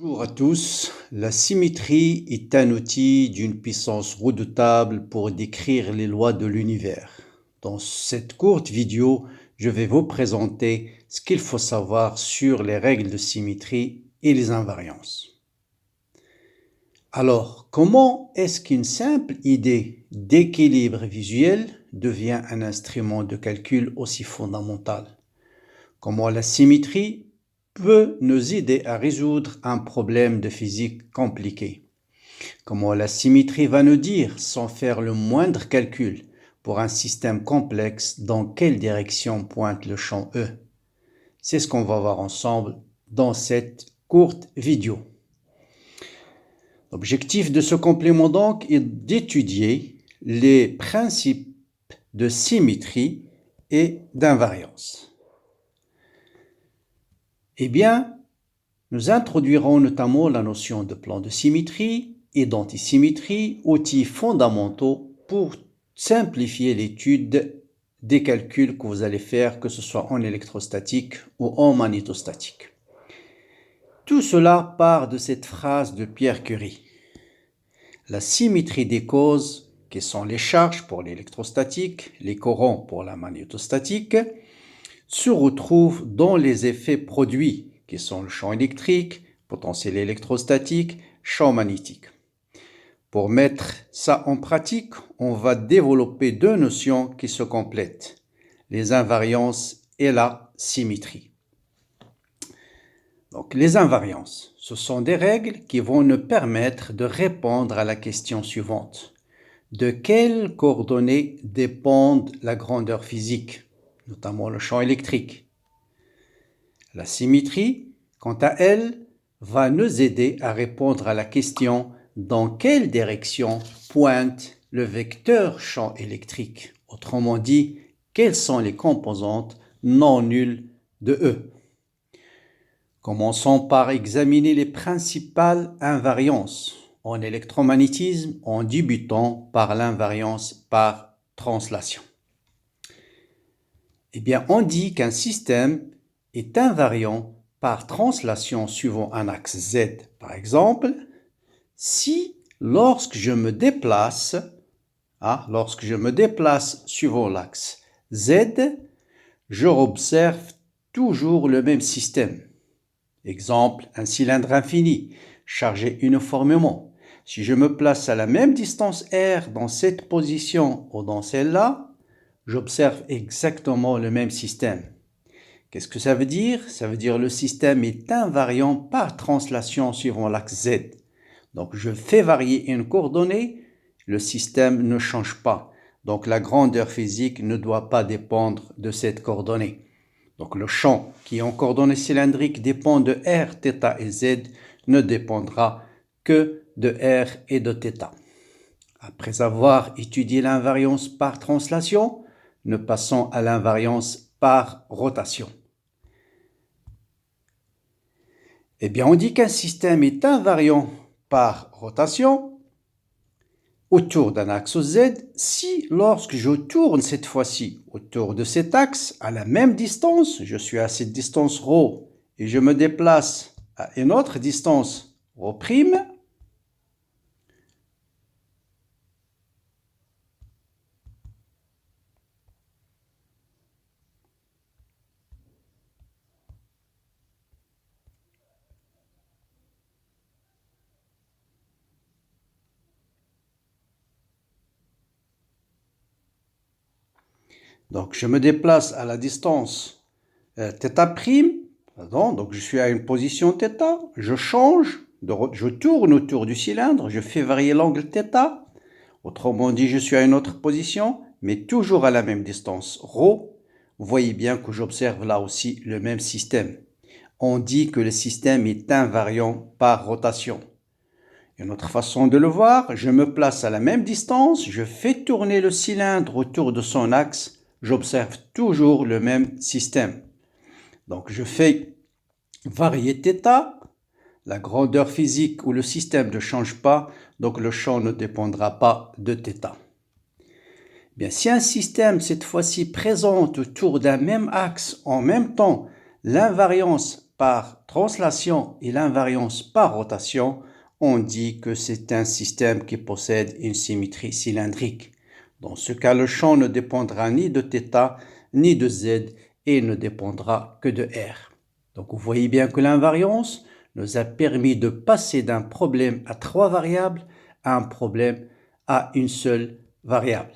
Bonjour à tous. La symétrie est un outil d'une puissance redoutable pour décrire les lois de l'univers. Dans cette courte vidéo, je vais vous présenter ce qu'il faut savoir sur les règles de symétrie et les invariances. Alors, comment est-ce qu'une simple idée d'équilibre visuel devient un instrument de calcul aussi fondamental? Comment la symétrie peut nous aider à résoudre un problème de physique compliqué? Comment la symétrie va nous dire, sans faire le moindre calcul, pour un système complexe, dans quelle direction pointe le champ E? C'est ce qu'on va voir ensemble dans cette courte vidéo. L'objectif de ce complément donc est d'étudier les principes de symétrie et d'invariance. Eh bien, nous introduirons notamment la notion de plan de symétrie et d'antisymétrie, outils fondamentaux pour simplifier l'étude des calculs que vous allez faire, que ce soit en électrostatique ou en magnétostatique. Tout cela part de cette phrase de Pierre Curie. La symétrie des causes, qui sont les charges pour l'électrostatique, les courants pour la magnétostatique, se retrouve dans les effets produits, qui sont le champ électrique, potentiel électrostatique, champ magnétique. Pour mettre ça en pratique, on va développer deux notions qui se complètent, les invariances et la symétrie. Donc, les invariances, ce sont des règles qui vont nous permettre de répondre à la question suivante. De quelles coordonnées dépendent la grandeur physique, notamment le champ électrique? La symétrie, quant à elle, va nous aider à répondre à la question dans quelle direction pointe le vecteur champ électrique. Autrement dit, quelles sont les composantes non nulles de E. Commençons par examiner les principales invariances en électromagnétisme en débutant par l'invariance par translation. Eh bien, on dit qu'un système est invariant par translation suivant un axe Z, par exemple, si lorsque je me déplace suivant l'axe Z, je observe toujours le même système. Exemple, un cylindre infini, chargé uniformément. Si je me place à la même distance R dans cette position ou dans celle-là, j'observe exactement le même système. Qu'est-ce que ça veut dire? Ça veut dire que le système est invariant par translation suivant l'axe Z. Donc, je fais varier une coordonnée, le système ne change pas. Donc, la grandeur physique ne doit pas dépendre de cette coordonnée. Donc, le champ qui est en coordonnées cylindriques dépend de R, θ et Z, ne dépendra que de R et de θ. Après avoir étudié l'invariance par translation, nous passons à l'invariance par rotation. Eh bien, on dit qu'un système est invariant par rotation autour d'un axe Z si, lorsque je tourne cette fois-ci autour de cet axe à la même distance, je suis à cette distance ρ et je me déplace à une autre distance ρ'I, donc je me déplace à la distance θ', donc je suis à une position θ, je change, je tourne autour du cylindre, je fais varier l'angle θ, autrement dit je suis à une autre position, mais toujours à la même distance ρ. Vous voyez bien que j'observe là aussi le même système. On dit que le système est invariant par rotation. Une autre façon de le voir, je me place à la même distance, je fais tourner le cylindre autour de son axe, j'observe toujours le même système. Donc je fais varier θ, la grandeur physique ou le système ne change pas, donc le champ ne dépendra pas de θ. Bien, si un système cette fois-ci présente autour d'un même axe en même temps l'invariance par translation et l'invariance par rotation, on dit que c'est un système qui possède une symétrie cylindrique. Dans ce cas, le champ ne dépendra ni de θ ni de z et ne dépendra que de r. Donc vous voyez bien que l'invariance nous a permis de passer d'un problème à 3 variables à un problème à une seule variable.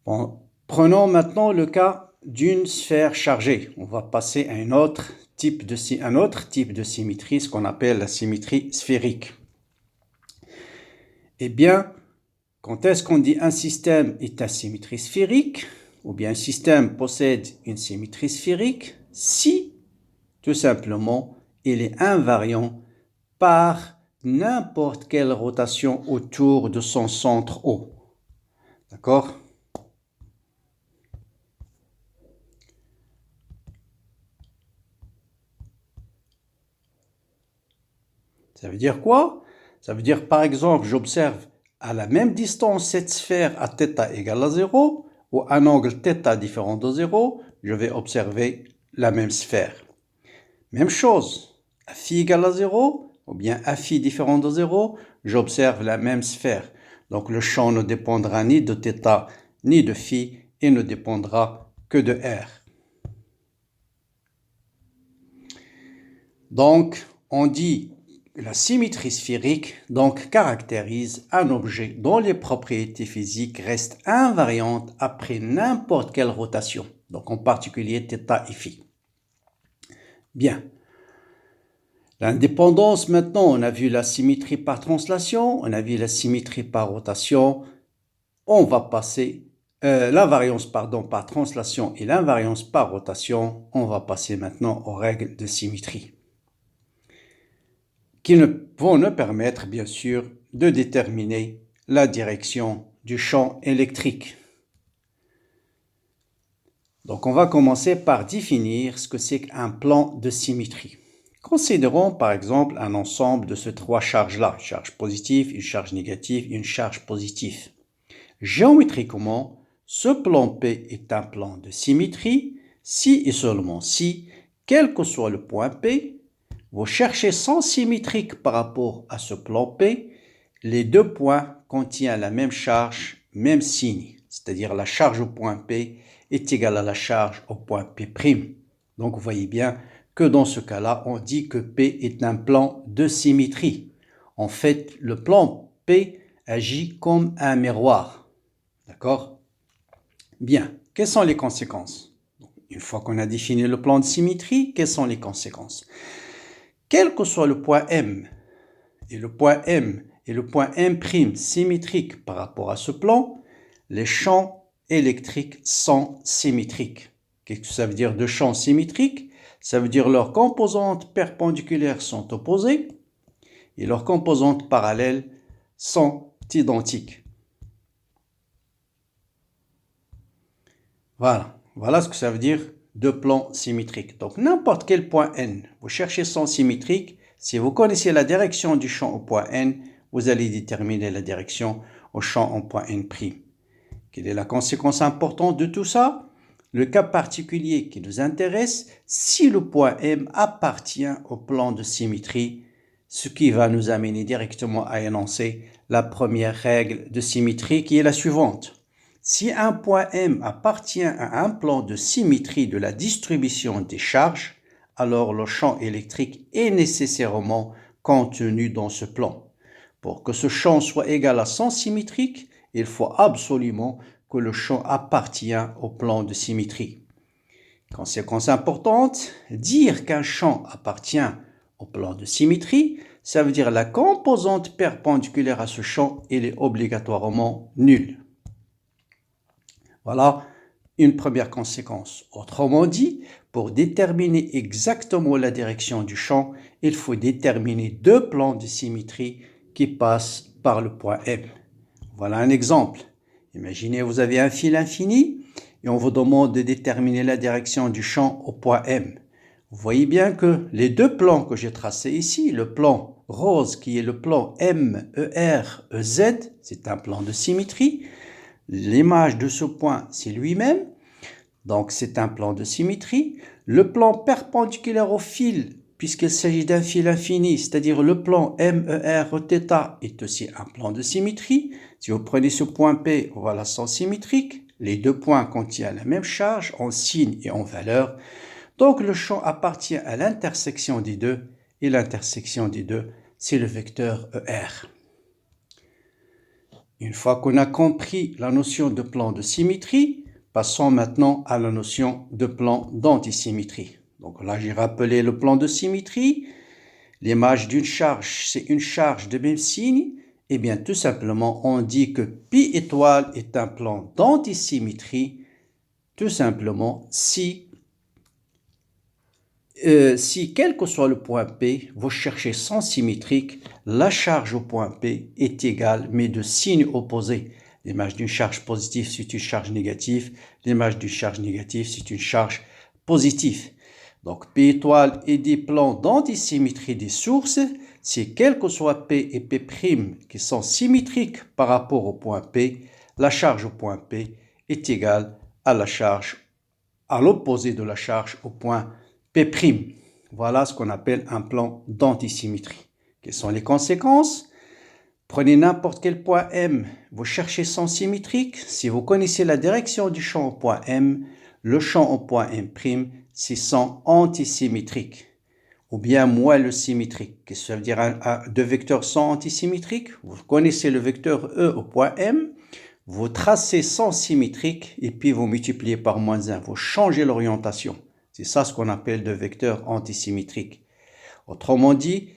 Bon, prenons maintenant le cas d'une sphère chargée. On va passer à un autre type de symétrie, ce qu'on appelle la symétrie sphérique. Eh bien, quand est-ce qu'on dit un système est à symétrie sphérique, ou bien un système possède une symétrie sphérique, si, tout simplement, il est invariant par n'importe quelle rotation autour de son centre O. D'accord? Ça veut dire quoi? Ça veut dire, par exemple, j'observe à la même distance cette sphère à θ égale à 0, ou à un angle θ différent de 0, je vais observer la même sphère. Même chose, à φ égale à 0, ou bien à φ différent de 0, j'observe la même sphère. Donc le champ ne dépendra ni de θ ni de φ et ne dépendra que de r. Donc on dit la symétrie sphérique donc caractérise un objet dont les propriétés physiques restent invariantes après n'importe quelle rotation, donc en particulier θ et φ. Bien. L'indépendance, maintenant, on a vu la symétrie par translation, on a vu la symétrie par rotation. On va passer l'invariance par translation et l'invariance par rotation. On va passer maintenant aux règles de symétrie qui vont nous permettre, bien sûr, de déterminer la direction du champ électrique. Donc, on va commencer par définir ce que c'est qu'un plan de symétrie. Considérons par exemple un ensemble de ces 3 charges-là, une charge positive, une charge négative et une charge positive. Géométriquement, ce plan P est un plan de symétrie si et seulement si, quel que soit le point P, vous cherchez sens symétrique par rapport à ce plan P, les deux points contiennent la même charge, même signe, c'est-à-dire la charge au point P est égale à la charge au point P'. Donc vous voyez bien que dans ce cas-là, on dit que P est un plan de symétrie. En fait, le plan P agit comme un miroir. D'accord? Bien, quelles sont les conséquences? Une fois qu'on a défini le plan de symétrie, quelles sont les conséquences? Quel que soit le point M et le point M' symétriques par rapport à ce plan, les champs électriques sont symétriques. Qu'est-ce que ça veut dire de champs symétriques? Ça veut dire leurs composantes perpendiculaires sont opposées et leurs composantes parallèles sont identiques. Voilà ce que ça veut dire de plan symétrique. Donc n'importe quel point N, vous cherchez sens symétrique, si vous connaissez la direction du champ au point N, vous allez déterminer la direction au champ au point N'. Quelle est la conséquence importante de tout ça? Le cas particulier qui nous intéresse, si le point M appartient au plan de symétrie, ce qui va nous amener directement à énoncer la première règle de symétrie qui est la suivante. Si un point M appartient à un plan de symétrie de la distribution des charges, alors le champ électrique est nécessairement contenu dans ce plan. Pour que ce champ soit égal à sens symétrique, il faut absolument que le champ appartient au plan de symétrie. Conséquence importante, dire qu'un champ appartient au plan de symétrie, ça veut dire la composante perpendiculaire à ce champ, elle est obligatoirement nulle. Voilà une première conséquence. Autrement dit, pour déterminer exactement la direction du champ, il faut déterminer deux plans de symétrie qui passent par le point M. Voilà un exemple. Imaginez, vous avez un fil infini et on vous demande de déterminer la direction du champ au point M. Vous voyez bien que les deux plans que j'ai tracés ici, le plan rose qui est le plan MER, EZ, c'est un plan de symétrie. L'image de ce point, c'est lui-même. Donc, c'est un plan de symétrie. Le plan perpendiculaire au fil, puisqu'il s'agit d'un fil infini, c'est-à-dire le plan MER est aussi un plan de symétrie. Si vous prenez ce point P, voilà son symétrique. Les deux points contiennent la même charge en signe et en valeur. Donc, le champ appartient à l'intersection des deux, et l'intersection des deux, c'est le vecteur ER. Une fois qu'on a compris la notion de plan de symétrie, passons maintenant à la notion de plan d'antisymétrie. Donc là, j'ai rappelé le plan de symétrie. L'image d'une charge, c'est une charge de même signe. Eh bien, tout simplement, on dit que pi étoile est un plan d'antisymétrie, tout simplement si quel que soit le point P, vous cherchez son symétrique, la charge au point P est égale, mais de signe opposé. L'image d'une charge positive, c'est une charge négative. L'image d'une charge négative, c'est une charge positive. Donc, P étoile est des plans d'antisymétrie des sources. Si quel que soit P et P' qui sont symétriques par rapport au point P, la charge au point P est égale à la charge, à l'opposé de la charge au point P'. Voilà ce qu'on appelle un plan d'antisymétrie. Quelles sont les conséquences? Prenez n'importe quel point M, vous cherchez son symétrique. Si vous connaissez la direction du champ au point M, le champ au point M', c'est son antisymétrique. Ou bien moins le symétrique. Qu'est-ce que ça veut dire? Deux vecteurs sont antisymétriques. Vous connaissez le vecteur E au point M. Vous tracez son symétrique et puis vous multipliez par moins 1. Vous changez l'orientation. C'est ça ce qu'on appelle deux vecteurs antisymétriques. Autrement dit,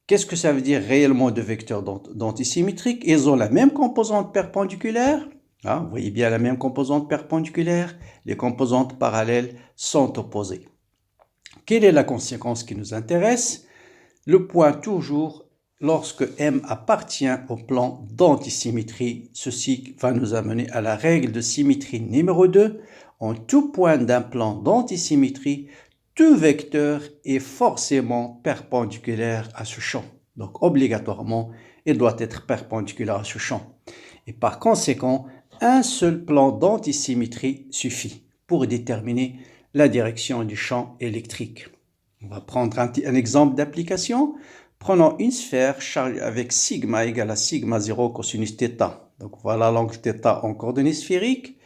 qu'est-ce que ça veut dire réellement deux vecteurs d'antisymétriques? Ils ont la même composante perpendiculaire. Vous voyez bien la même composante perpendiculaire. Les composantes parallèles sont opposées. Quelle est la conséquence qui nous intéresse? Le point toujours, lorsque M appartient au plan d'antisymétrie, ceci va nous amener à la règle de symétrie numéro 2. En tout point d'un plan d'antisymétrie, tout vecteur est forcément perpendiculaire à ce champ. Donc, obligatoirement, il doit être perpendiculaire à ce champ. Et par conséquent, un seul plan d'antisymétrie suffit pour déterminer la direction du champ électrique. On va prendre un exemple d'application. Prenons une sphère chargée avec sigma égale à sigma 0 cosinus θ. Donc voilà l'angle θ en coordonnées sphériques.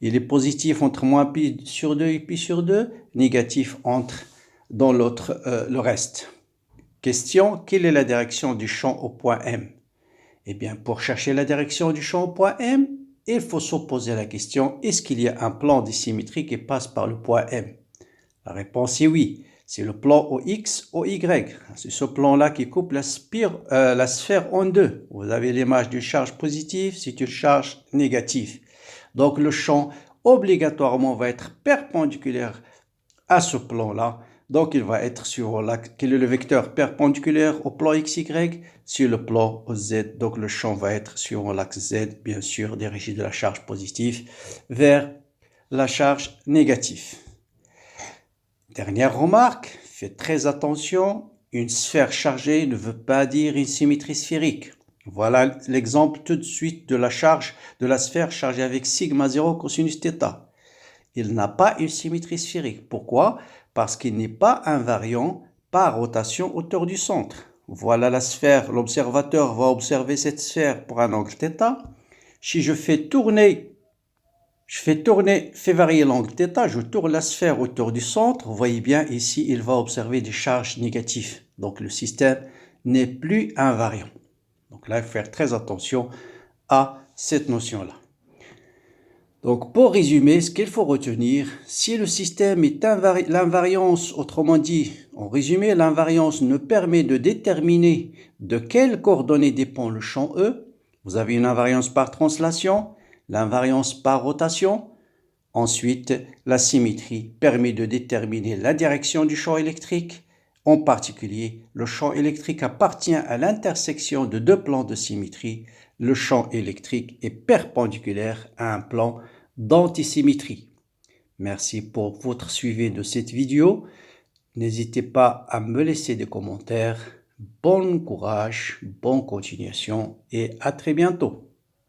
Il est positif entre moins pi sur 2 et pi sur 2, négatif entre dans l'autre le reste. Question, quelle est la direction du champ au point M? Eh bien, pour chercher la direction du champ au point M, il faut se poser la question, est-ce qu'il y a un plan dissymétrique qui passe par le point M? La réponse est oui. C'est le plan OX, OY. C'est ce plan-là qui coupe la sphère en deux. Vous avez l'image d'une charge positive, c'est une charge négative. Donc le champ obligatoirement va être perpendiculaire à ce plan-là. Donc il va être sur l'axe. Quel est le vecteur perpendiculaire au plan XY? Sur le plan Z. Donc le champ va être sur l'axe Z, bien sûr, dirigé de la charge positive vers la charge négative. Dernière remarque, faites très attention, une sphère chargée ne veut pas dire une symétrie sphérique. Voilà l'exemple tout de suite de la charge de la sphère chargée avec sigma 0 cosinus θ. Il n'a pas une symétrie sphérique. Pourquoi? Parce qu'il n'est pas invariant par rotation autour du centre. Voilà la sphère, l'observateur va observer cette sphère pour un angle θ. Si je fais varier l'angle θ, je tourne la sphère autour du centre. Vous voyez bien ici, il va observer des charges négatives. Donc le système n'est plus invariant. Donc là, il faut faire très attention à cette notion-là. Donc pour résumer, ce qu'il faut retenir, si le système est l'invariance, autrement dit, en résumé, l'invariance nous permet de déterminer de quelles coordonnées dépend le champ E. Vous avez une invariance par translation, l'invariance par rotation. Ensuite, la symétrie permet de déterminer la direction du champ électrique. En particulier, le champ électrique appartient à l'intersection de deux plans de symétrie. Le champ électrique est perpendiculaire à un plan d'antisymétrie. Merci pour votre suivi de cette vidéo. N'hésitez pas à me laisser des commentaires. Bon courage, bonne continuation et à très bientôt.